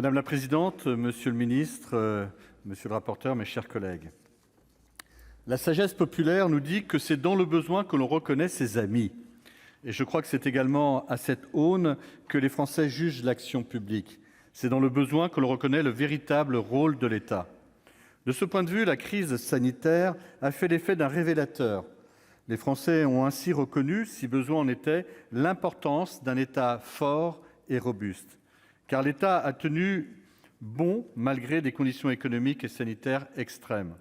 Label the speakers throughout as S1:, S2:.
S1: Madame la présidente, monsieur le ministre, monsieur le rapporteur, mes chers collègues, la sagesse populaire nous dit que c'est dans le besoin que l'on reconnaît ses amis. Et je crois que c'est également à cette aune que les Français jugent l'action publique. C'est dans le besoin que l'on reconnaît le véritable rôle de l'État. De ce point de vue, la crise sanitaire a fait l'effet d'un révélateur. Les Français ont ainsi reconnu, si besoin en était, l'importance d'un État fort et robuste. Car l'État a tenu bon malgré des conditions économiques et sanitaires extrêmes.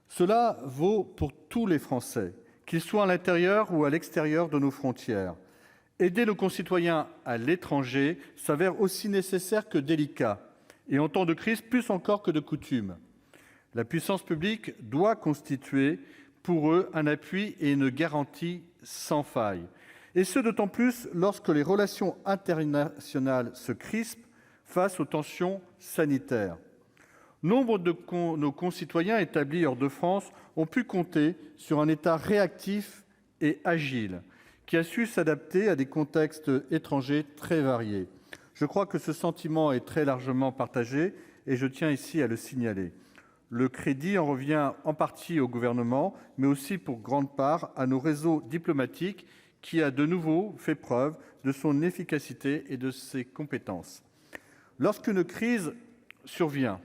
S1: Cela vaut pour tous les Français, qu'ils soient à l'intérieur ou à l'extérieur de nos frontières. Aider nos concitoyens à l'étranger s'avère aussi nécessaire que délicat, et en temps de crise plus encore que de coutume. La puissance publique doit constituer pour eux un appui et une garantie sans faille. Et ce, d'autant plus lorsque les relations internationales se crispent face aux tensions sanitaires. Nombre de nos concitoyens établis hors de France ont pu compter sur un État réactif et agile, qui a su s'adapter à des contextes étrangers très variés. Je crois que ce sentiment est très largement partagé et je tiens ici à le signaler. Le crédit en revient en partie au gouvernement, mais aussi pour grande part à nos réseaux diplomatiques qui a de nouveau fait preuve de son efficacité et de ses compétences. Lorsqu'une crise survient,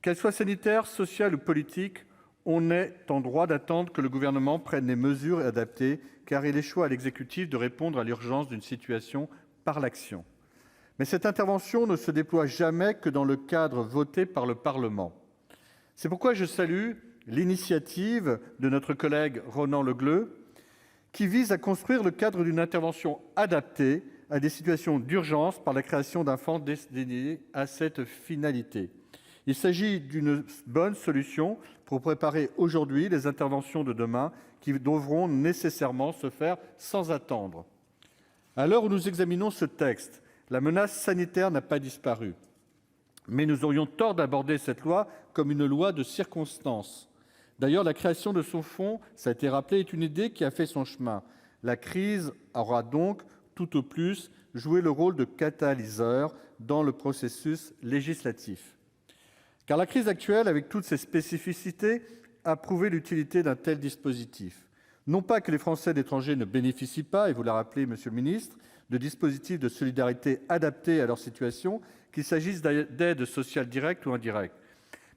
S1: qu'elle soit sanitaire, sociale ou politique, on est en droit d'attendre que le gouvernement prenne les mesures adaptées, car il échoit à l'exécutif de répondre à l'urgence d'une situation par l'action. Mais cette intervention ne se déploie jamais que dans le cadre voté par le Parlement. C'est pourquoi je salue l'initiative de notre collègue Ronan Le Gleut, qui vise à construire le cadre d'une intervention adaptée à des situations d'urgence par la création d'un fonds destiné à cette finalité. Il s'agit d'une bonne solution pour préparer aujourd'hui les interventions de demain qui devront nécessairement se faire sans attendre. À l'heure où nous examinons ce texte, la menace sanitaire n'a pas disparu. Mais nous aurions tort d'aborder cette loi comme une loi de circonstance. D'ailleurs, la création de ce fonds, ça a été rappelé, est une idée qui a fait son chemin. La crise aura donc, tout au plus, joué le rôle de catalyseur dans le processus législatif. Car la crise actuelle, avec toutes ses spécificités, a prouvé l'utilité d'un tel dispositif. Non pas que les Français d'étrangers ne bénéficient pas, et vous l'avez rappelé, monsieur le ministre, de dispositifs de solidarité adaptés à leur situation, qu'il s'agisse d'aides sociales directes ou indirectes.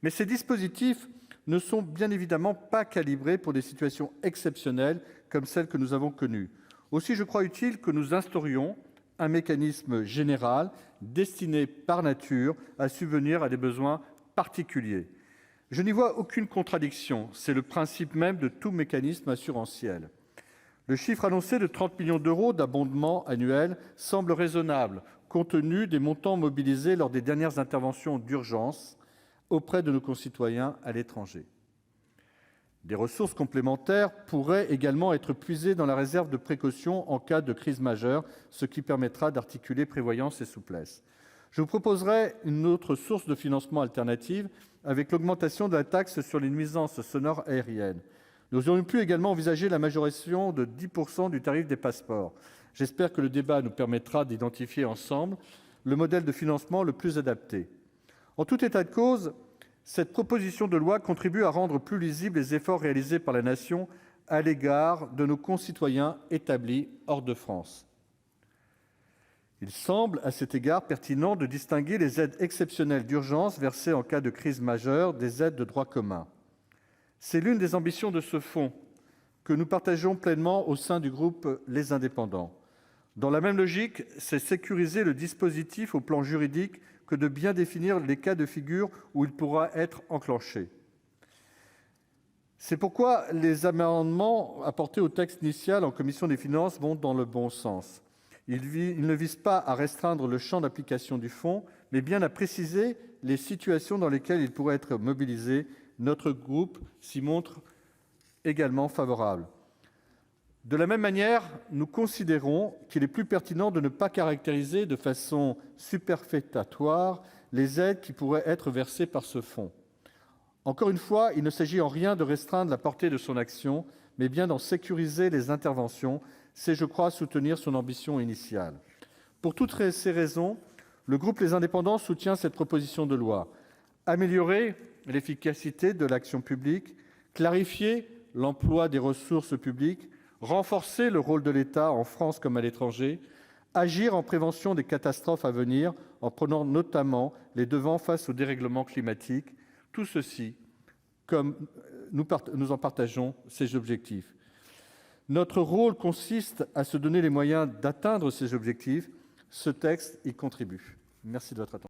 S1: Mais ces dispositifs ne sont bien évidemment pas calibrés pour des situations exceptionnelles comme celles que nous avons connues. Aussi, je crois utile que nous instaurions un mécanisme général destiné par nature à subvenir à des besoins particuliers. Je n'y vois aucune contradiction, c'est le principe même de tout mécanisme assurantiel. Le chiffre annoncé de 30 millions d'euros d'abondement annuel semble raisonnable, compte tenu des montants mobilisés lors des dernières interventions d'urgence auprès de nos concitoyens à l'étranger. Des ressources complémentaires pourraient également être puisées dans la réserve de précaution en cas de crise majeure, ce qui permettra d'articuler prévoyance et souplesse. Je vous proposerai une autre source de financement alternative avec l'augmentation de la taxe sur les nuisances sonores aériennes. Nous aurions pu également envisager la majoration de 10% du tarif des passeports. J'espère que le débat nous permettra d'identifier ensemble le modèle de financement le plus adapté. En tout état de cause, cette proposition de loi contribue à rendre plus lisibles les efforts réalisés par la Nation à l'égard de nos concitoyens établis hors de France. Il semble, à cet égard, pertinent de distinguer les aides exceptionnelles d'urgence versées en cas de crise majeure des aides de droit commun. C'est l'une des ambitions de ce fonds que nous partageons pleinement au sein du groupe Les Indépendants. Dans la même logique, c'est sécuriser le dispositif au plan juridique que de bien définir les cas de figure où il pourra être enclenché. C'est pourquoi les amendements apportés au texte initial en commission des finances vont dans le bon sens. Ils ne visent pas à restreindre le champ d'application du fonds, mais bien à préciser les situations dans lesquelles il pourrait être mobilisé. Notre groupe s'y montre également favorable. De la même manière, nous considérons qu'il est plus pertinent de ne pas caractériser de façon superfétatoire les aides qui pourraient être versées par ce fonds. Encore une fois, il ne s'agit en rien de restreindre la portée de son action, mais bien d'en sécuriser les interventions. C'est, je crois, soutenir son ambition initiale. Pour toutes ces raisons, Le groupe Les Indépendants soutient cette proposition de loi. Améliorer l'efficacité de l'action publique, clarifier l'emploi des ressources publiques, renforcer le rôle de l'État en France comme à l'étranger, agir en prévention des catastrophes à venir en prenant notamment les devants face au dérèglement climatique, tout ceci, comme nous en partageons ces objectifs. Notre rôle consiste à se donner les moyens d'atteindre ces objectifs. Ce texte y contribue. Merci de votre attention.